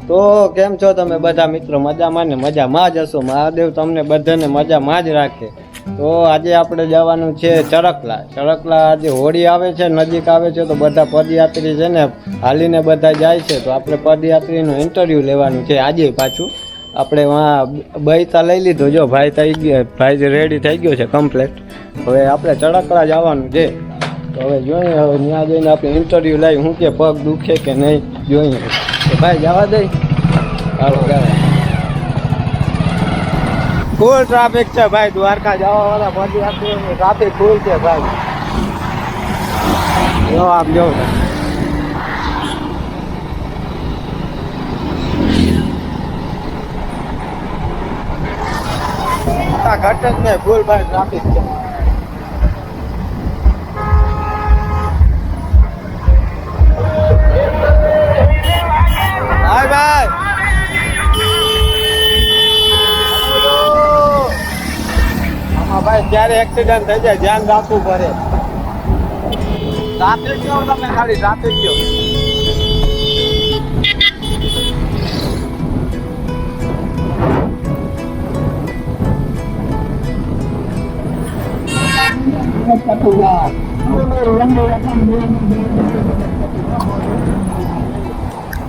તો કેમ છો તમે બધા મિત્રો? મજામાં ને મજામાં જ હશો. મહાદેવ તમને બધાને મજામાં જ રાખે. તો આજે આપણે જવાનું છે ચરકલા. આજે હોળી આવે છે, નજીક આવે છે, તો બધા પદયાત્રી છે ને હાલીને બધા જાય છે. તો આપણે પદયાત્રીનું ઇન્ટરવ્યૂ લેવાનું છે આજે. પાછું આપણે બહીતા લઈ લીધો. જો ભાઈ થઈ ગયો, ભાઈ રેડી થઈ ગયો છે કમ્પ્લેટ. હવે આપણે ચરકલા જવાનું છે. તો હવે જોઈએ, હવે ત્યાં જઈને આપણે ઇન્ટરવ્યૂ લઈ હું કે પગ દુખે કે નહીં જોઈએ. તો ભાઈ જવા દઈ. હાલો જવા. ફૂલ ટ્રાફિક છે ભાઈ, દ્વારકા જવા વાળા પદયાત્રીઓની ટ્રાફિક ફૂલ છે ભાઈ. જો આપ જો ઘટ જ નહીં, ફૂલ ભાઈ ટ્રાફિક છે. ભાઈ ભાઈ ક્યારે એક્સિડન્ટ થઈ જાય, ધ્યાન રાખવું પડે. ટ્રાફિક જો તમે ખાલી ટ્રાફિક જો.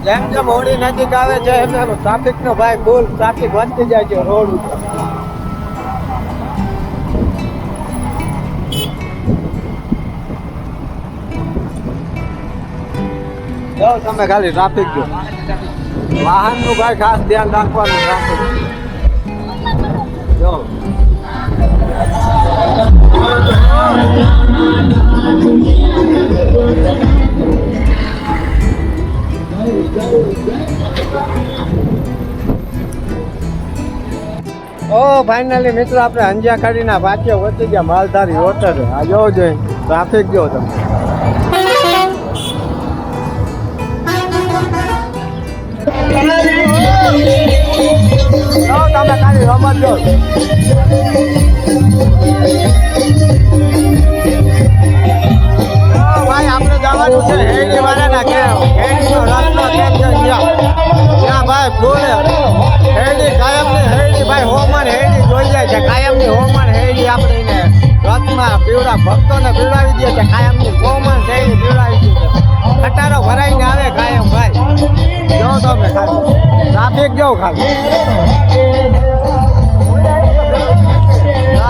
જેમ જેમ હોળી નજીક આવે છે એમ ટ્રાફિક નો ભાઈ ફૂલ ટ્રાફિક વધતી જાય છે રોડ ઉપર. જો તમે ખાલી ટ્રાફિક જો. વાહન નું ભાઈ ખાસ ધ્યાન રાખવાનું. ટ્રાફિક જો ફાઇનલી મિત્રો આપણે અંજિયા ખાડીના પાછળ વચ્ચે ગયા માલધારી હોટલ. આ જોવો જોઈએ ટ્રાફિક જો તમે. તમે ખાલી રમત જો. ભાઈ આપણે જવાનું છે હેડી વાળાના કેમ. હેડીનો રસ્તો કેમ છે ત્યાં ભાઈ ફૂલ હેડી કાયમની હેડી ભાઈ હોમન હેડી જોઈ જાય છે. કાયમની હોમન હેડી આપણે એને રથમાં પીવડા ભક્તોને પીવડાવી દે છે. કાયમની હોમન હેડી પીવડાવી દે છે. ખટારો ભરાઈને આવે કાયમ ભાઈ. જો તમે ખાલી ટ્રાફિક જો ખાલી.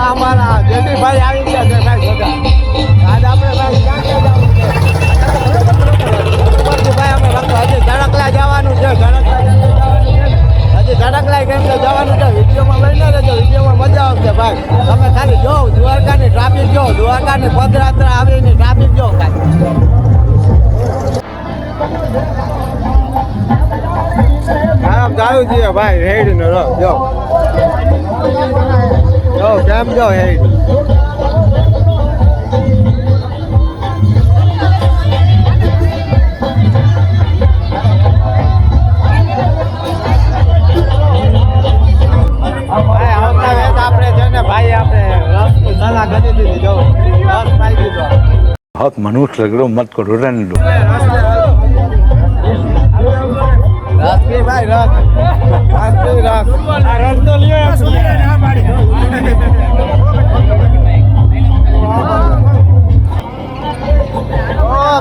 અમારા જયદીપભાઈ આવી ગયા છે ભાઈ બધા. આજ આપણે ભાઈ ક્યાં જવાનું છે ભાઈ? અમે હજી ધડકલા જવાનું છે. હજી ધડકલા કેમ કે જવાનું છે. વિડીયોમાં લઈને રહેજો, વિડીયોમાં મજા આવશે ભાઈ. તમે ખાલી જો દ્વારકાની ટ્રાફિક જો, દ્વારકાની પદયાત્રા આવીને ટ્રાફિક જો ખાલી. આમ જાવું જોઈએ ભાઈ હેડ નો રો જો કેમ જો હેડ. बहुत मनुष्य लग रहा मत करो रहने दो.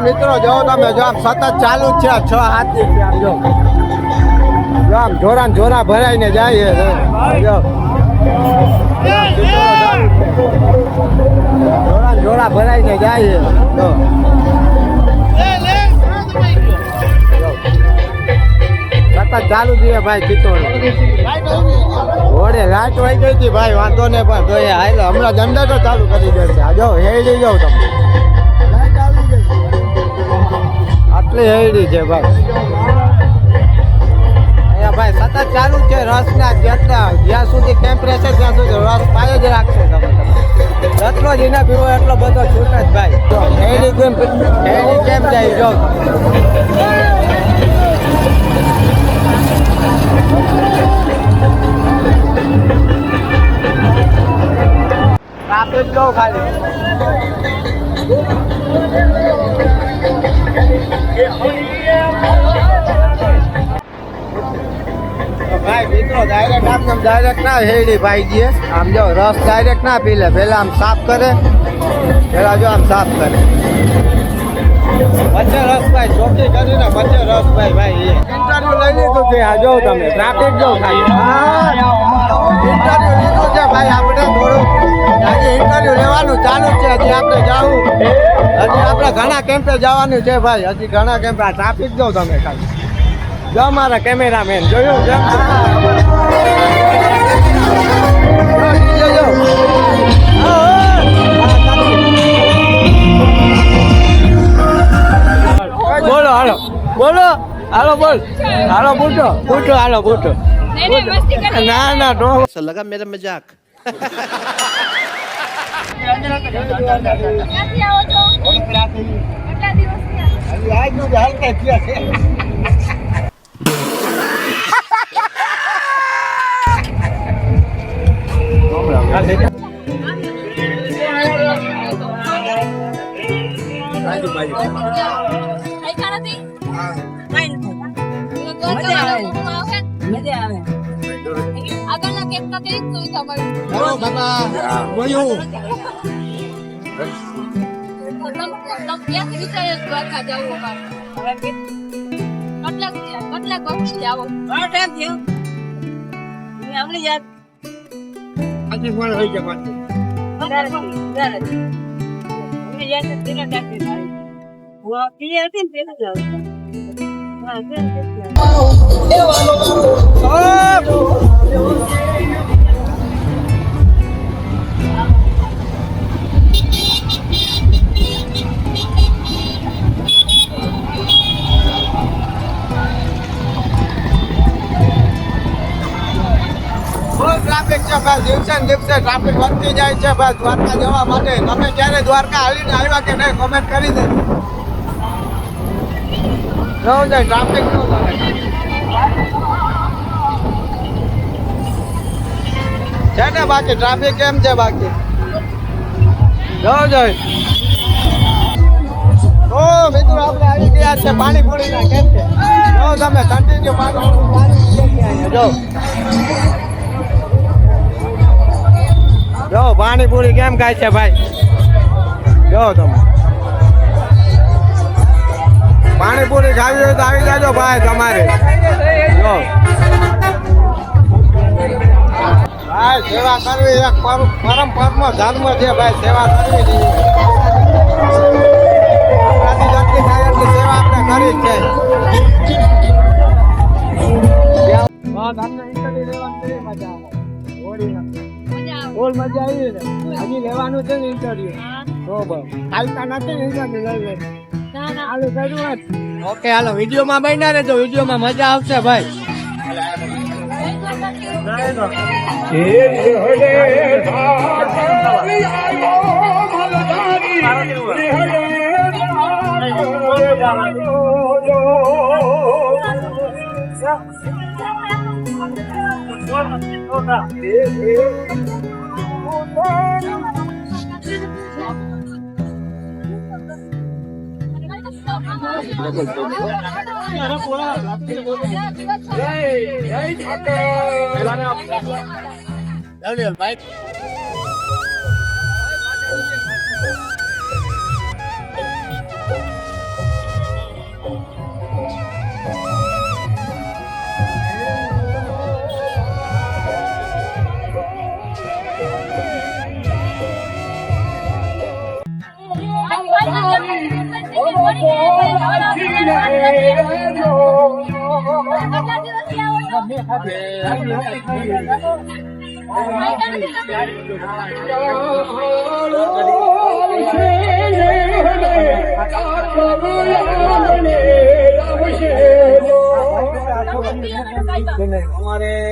મિત્રો જો તમે જો આમ સતત ચાલુ જ છે 6-7 થી આમ જો આમ જોરા ભરાઈને જાય જો. જોડા ભરાઈને જાય તો સતત ચાલુ જોઈએ ભાઈ. ચિત્તોડ ઘોડે લાઈટ વહી ગઈ હતી ભાઈ, વાંધો ને પણ તો હાલો હમણાં જનરેટર ચાલુ કરી દેશે. આ જો હેડી જાવ તમે. આટલી હેડી છે ભાઈ અહીંયા ભાઈ. સતત ચાલુ છે રસના. જ્યાં સુધી ટેમ્પરેચર ત્યાં સુધી રસ પાય જ રાખશે તમે. એટલો જ એના પીવો એટલો બધો છૂટ જ ભાઈ. હેડી કેમ જાય જો. ટ્રાફિક જો ખાલી. ડાયરેક્ટ આમ ડાયરેક્ટ ના હેડી ભાઈ ગયે આમ જો રસ ડાયરેક્ટ ના પી લે પેલા આમ સાફ કરે પેલા જો આમ સાફ કરે વચ્ચે રસભાઈ ચોકી કરીને વચ્ચે રસભાઈ ભાઈ ઇન્ટરવ્યુ લઈ લીધું છે આ જો તમે ટ્રાફિક જો ખાલી ઇન્ટરવ્યુ લીધું છે ભાઈ આપણે થોડું હજી ઇન્ટરવ્યુ લેવાનું ચાલુ છે હજી આપણે જાવું હજી આપણે ઘણા કેમ્પે જવાનું છે ભાઈ હજી ઘણા કેમ્પે આ ટ્રાફિક જો તમે ખાલી જો મારા કેમેરામેન જોયું છે બોલો હાલો બોલો હાલો બોલ હાલો પૂછો પૂછો હાલો પૂછો ના ના તો लगा मेरा मजाक ક્યાંથી આવો છો? કેટલા દિવસથી આવો? કઈ ખાના થી? આગળના કેમ્પના કેવી સુવિધા મળી? ક્યાંથી વિચાર્યું દ્વારકા જવું અમારે? કેટલાક વખતથી આવો? ટ્રાફિક છે ભાઈ દિવસે ને દિવસે ટ્રાફિક વધતી જાય છે ભાઈ દ્વારકા જવા માટે તમે ક્યારે દ્વારકા હાલીને આવ્યા કે નહીં કોમેન્ટ કરી દે જાય ટ્રાફિક ન છે ને બાકી ટ્રાફિક કેમ છે બાકી જવું જોઈએ તો મિત્રો આપણે આવી ગયા છે પાણીપુરી ના કેમ છે જો તમે કન્ટિન્યુ પાણી જો જો પાણીપુરી કેમ ખાય છે ભાઈ જો તમે પાણીપુરી ખાવી હોય તો આવી જાજો ભાઈ તમારે જો ભાઈ સેવા કરવી એક પરમ ધર્મ છે ભાઈ સેવા કરવી આપણાથી જેટલી થાય એટલી સેવા આપણે કરી જ છે બોલ મજા આવી ને હજી લેવાનું છે ને ઇન્ટરવ્યુ હાલતા નથી ને ઇન્ટરવ્યુ લઈ લે હાલો કર્યું ઓકે હાલો વિડીયોમાં બન્યા રહેજો વિડીયોમાં મજા આવશે ભાઈ અમારે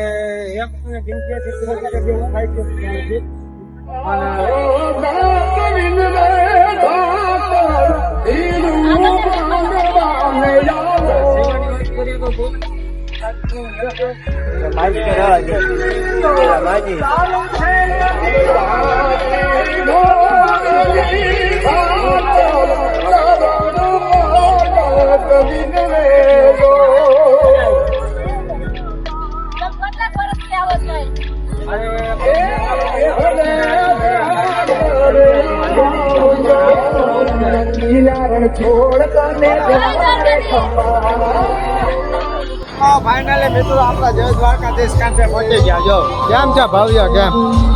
ફાઇનલી મિત્રો આપણા જય દ્વારકાધીશ કાંઠે પહોંચી ગયા. જો કેમ છે ભવ્ય, કેમ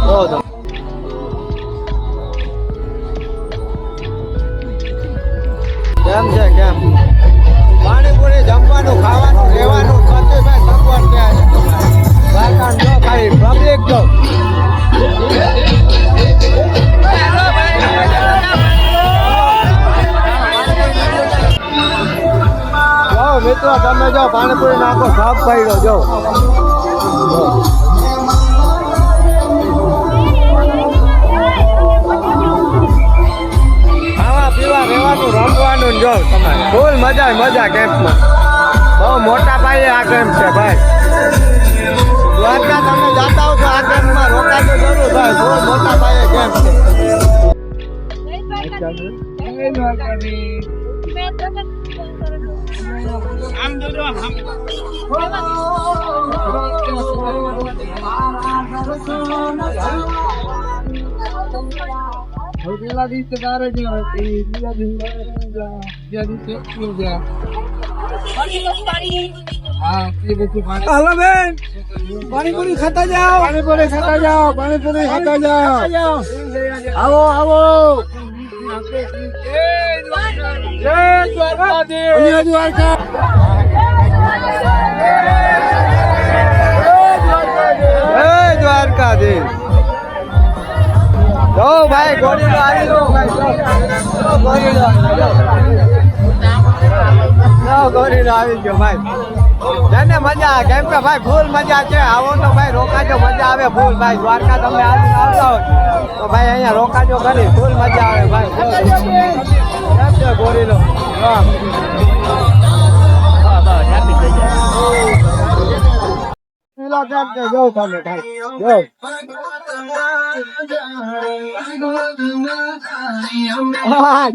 જો તો કેમ છે, કેમ પાણીપુરી જમવાનું, ખાવાનું, રહેવાનું, સતીભાઈ સગવડ ત્યાં છે. દ્વારકા જો ખાલી પબ્લિક જો મિત્રો તમે જો પાણીપુરી નાખો સાફ પડ્યો જો ખાવા પીવા રહેવાનું રમવાનું જો તમારે ફૂલ મજા કેમ્પમાં. બહુ મોટા પાયે આ કેમ્પ છે ભાઈ. દ્વારકા તમે જાતા હો તો આ કેમ્પમાં રોકાજો જરૂર ભાઈ. બહુ મોટા પાયે કેમ્પ છે. પાણીપુરી ખાતા જાઓ, પાણીપુરી ખાતા જાઓ, પાણીપુરી ખાતા જાઓ. આવો આવો. જય દ્વારકાધીશ. દ્વારકા જય દ્વારકાધીશ. જો ભાઈ ગોળીનો આવી ગયો ગોળીનો આવી ગયો ભાઈ. જેને મજા કેમ કે ભાઈ ફૂલ મજા છે. આવો તો ભાઈ રોકાજો, મજા આવે ફૂલ ભાઈ. દ્વારકા તમે આવતા હોય તો ભાઈ અહીંયા રોકાજો ખરી, ફૂલ મજા આવે ભાઈ. કેમ છે ગોળીનો? જો તમે ભાઈ જો વાહ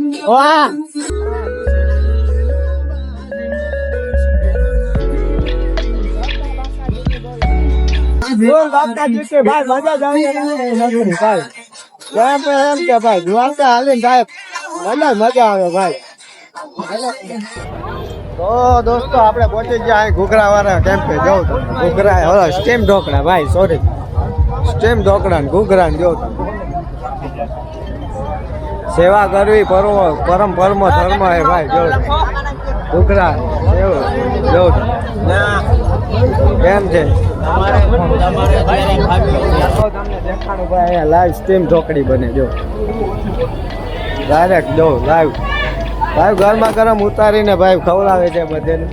ભાઈ મજા ભાઈ એમ કે ભાઈ દ્વારકા હાલીને સાહેબ મજા આવે ભાઈ. તો દોસ્તો આપણે પહોંચી ગયા અહીં ઘૂઘરા વાળા કેમ્પે. જવું તો ઘૂઘરા સ્ટીમ ઢોકળા ભાઈ, સોરી સ્ટીમ ઢોકળા ને ઘૂઘરા ને જો સેવા કરવી પરમ પરમ ધર્મ હે ભાઈ. જો ઘૂઘરા જો કેમ છે તમને દેખાડું ભાઈ. અહીંયા લાઈવ સ્ટીમ ઢોકળી બને જો ડાયરેક્ટ જો લાઈવ ગરમા ગરમ ઉતારીને ભાઈ ખવડાવે છે બધાને.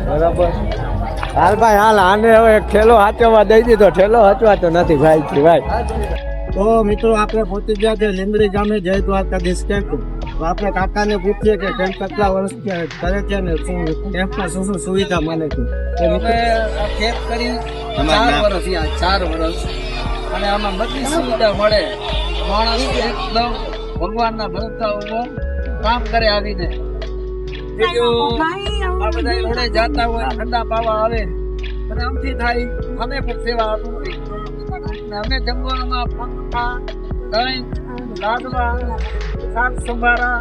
બરાબર હાલ ભાઈ હાલ. આને હવે એક ઠેલો હાચવવા દઈ દીધો. ઠેલો હચવાતો નથી ભાઈ. તો મિત્રો આપણે પહોંચી ગયા છે લીંબડી ગામે જય દ્વારકાધીશ કેમ્પ. તો આપણે કાકાને પૂછીએ કે કેમ્પ કેટલા વર્ષ કરે છે ને કેમ્પમાં શું સુવિધા મળે છે. કેમ્પ કરી 4 વર્ષ અને આમાં બધી સુવિધા મળે. માણસ એકદમ ભગવાનના ભક્તા ઉપર કામ કરે આવીને. આ બધા રોડે જાતા હોય, ઠંડા પાવા આવે અને આમથી થાય અમે પણ સેવા આપું. અમે જમવામાં પંખા, દહીં, લાડવા, શાક સંભારા,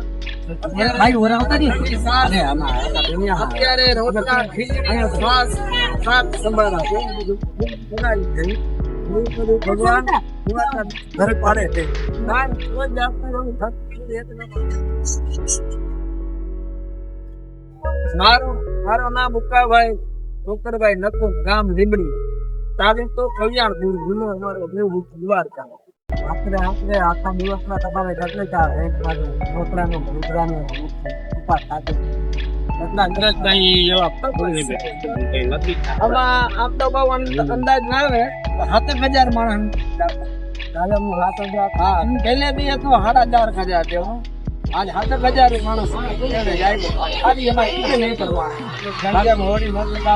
અત્યારે રોટલા, ખીચડી, છાશ, શાક સંભારા ભગવાન ઘરે પાડે છે. મારું નામ ઉકાભાઈ ઠોકરભાઈ નકુમ, ગામ લીંબડી, તારીખ તો કલ્યાણપુર, જૂનો અમારો દ્વારકા. આપણે આખા દિવસમાં તમારે કેટલે ઢોકળાનો ઘૂઘરાનો ઉપાસ થતો એટલા અંગ્રેજભાઈ એવા આમ તો બહુ અંદાજ ના આવે. 7,000 માણસ પહેલે બી હતું 4,500 જેવું. આજ 7,000 માણસ આજે એમાં નહીં કરવા હોળી મતલબ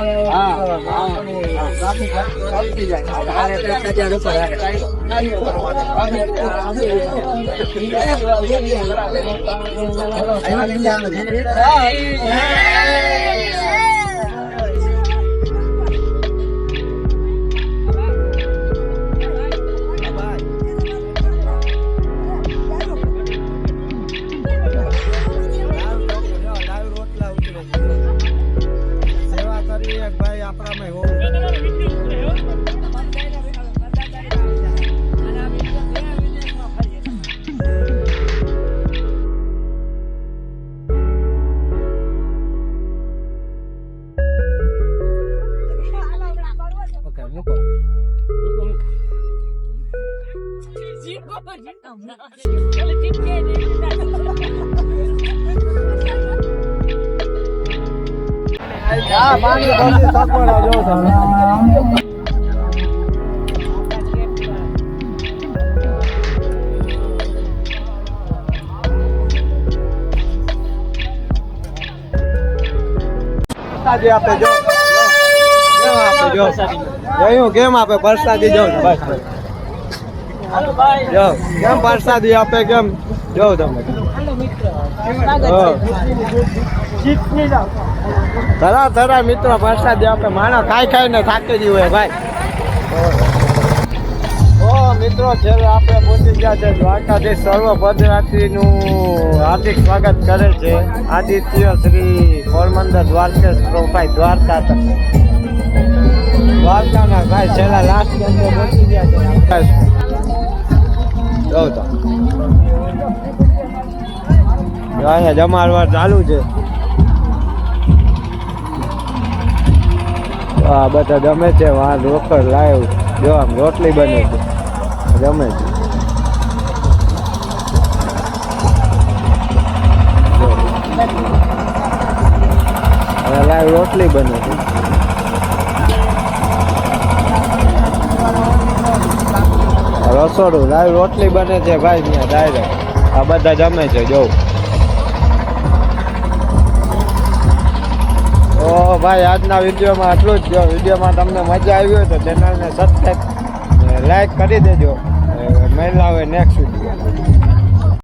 આપણામાં હોવું. ઓકે મૂકો. આ પાણી ભરતી સગવડા જો તમે. પ્રસાદી આપે જો. કેમ આપે જો. જોયું કેમ આપે પ્રસાદી જો. બસ જો કેમ પ્રસાદી આપે કેમ જો તમે. ધરા ધરા મિત્રો પ્રસાદી આપે. માણસ ખાઈ ખાઈને થાકી ગયું હોય ભાઈ. ઓ મિત્રો છેલ્લે આપણે પહોંચી ગયા છે દ્વારકાધીશ સર્વ પદયાત્રીનું હાર્દિક સ્વાગત કરે છે આદિત્ય શ્રી પોરબંદર દ્વારકેશ પ્રોફાઈ દ્વારકાના ભાઈ છેલ્લા લાસ્ટ અંદર પહોંચી ગયા છે. જો તો અહીંયા જમાડવાર ચાલુ છે. આ બધા જમે છે. વાં રોકડ લાવ્યું જો આમ રોટલી બને છે. જમે છે. લાઈવ રોટલી બને છે. રસોડું લાઈવ રોટલી બને છે ભાઈ ત્યાં ડાયરેક્ટ. આ બધા જમે છે જો. તો ભાઈ આજના વિડીયોમાં આટલું જ. જો વિડીયોમાં તમને મજા આવી હોય તો ચેનલને સબસ્ક્રાઈબ લાઈક કરી દેજો. મળ્યા હોય નેક્સ્ટ વિડીયો.